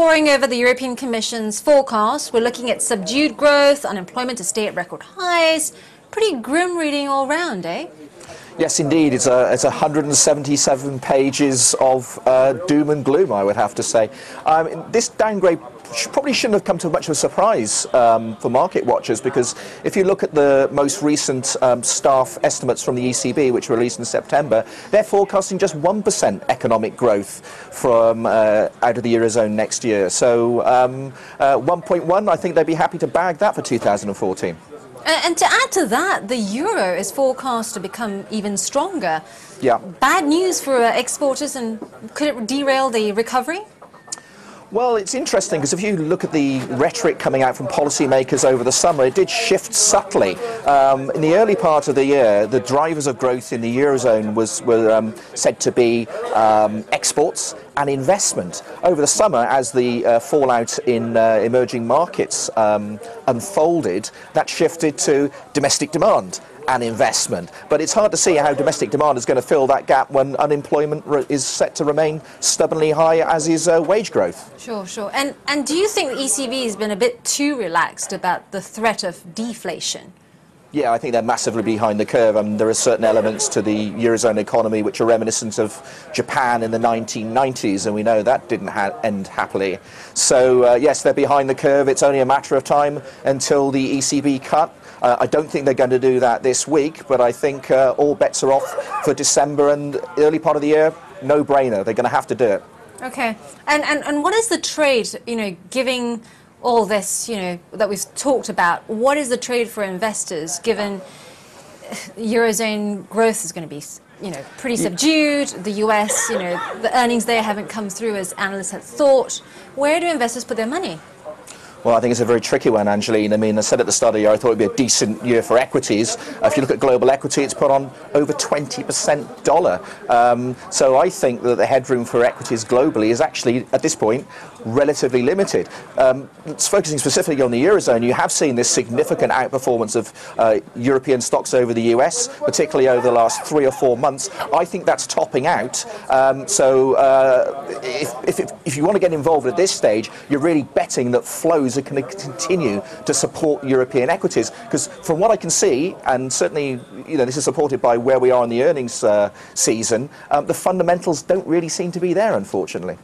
poring over the European Commission's forecast. We're looking at subdued growth, unemployment to stay at record highs. Pretty grim reading all round, eh? Yes, indeed. It's 177 pages of doom and gloom, I would have to say. This downgrade probably shouldn't have come to much of a surprise for market watchers, because if you look at the most recent staff estimates from the ECB, which were released in September, they're forecasting just 1% economic growth from out of the Eurozone next year. So 1.1, I think they'd be happy to bag that for 2014. And to add to that, the euro is forecast to become even stronger. Yeah. Bad news for exporters, and could it derail the recovery? Well, it's interesting because if you look at the rhetoric coming out from policymakers over the summer, it did shift subtly. In the early part of the year, the drivers of growth in the Eurozone were said to be exports and investment. Over the summer, as the fallout in emerging markets unfolded, that shifted to domestic demand and investment. But it's hard to see how domestic demand is going to fill that gap when unemployment is set to remain stubbornly high, as is wage growth. Sure. And do you think the ECB has been a bit too relaxed about the threat of deflation? Yeah, I think they're massively behind the curve. There are certain elements to the Eurozone economy which are reminiscent of Japan in the 1990s, and we know that didn't end happily. So, yes, they're behind the curve. It's only a matter of time until the ECB cut. I don't think they're going to do that this week, but I think all bets are off for December and early part of the year. No-brainer. They're going to have to do it. Okay. And what is the trade, giving all this, that we've talked about? What is the trade for investors, given Eurozone growth is going to be, pretty subdued? The US, the earnings there haven't come through as analysts had thought. Where do investors put their money? Well, I think it's a very tricky one, Angeline. I said at the start of the year I thought it would be a decent year for equities. If you look at global equity, it's put on over 20% dollar. So I think that the headroom for equities globally is actually, at this point, relatively limited. Focusing specifically on the Eurozone, you have seen this significant outperformance of European stocks over the US, particularly over the last 3 or 4 months. I think that's topping out. So if you want to get involved at this stage, you're really betting that flows are going to continue to support European equities, because from what I can see, and certainly this is supported by where we are in the earnings season, the fundamentals don't really seem to be there, unfortunately.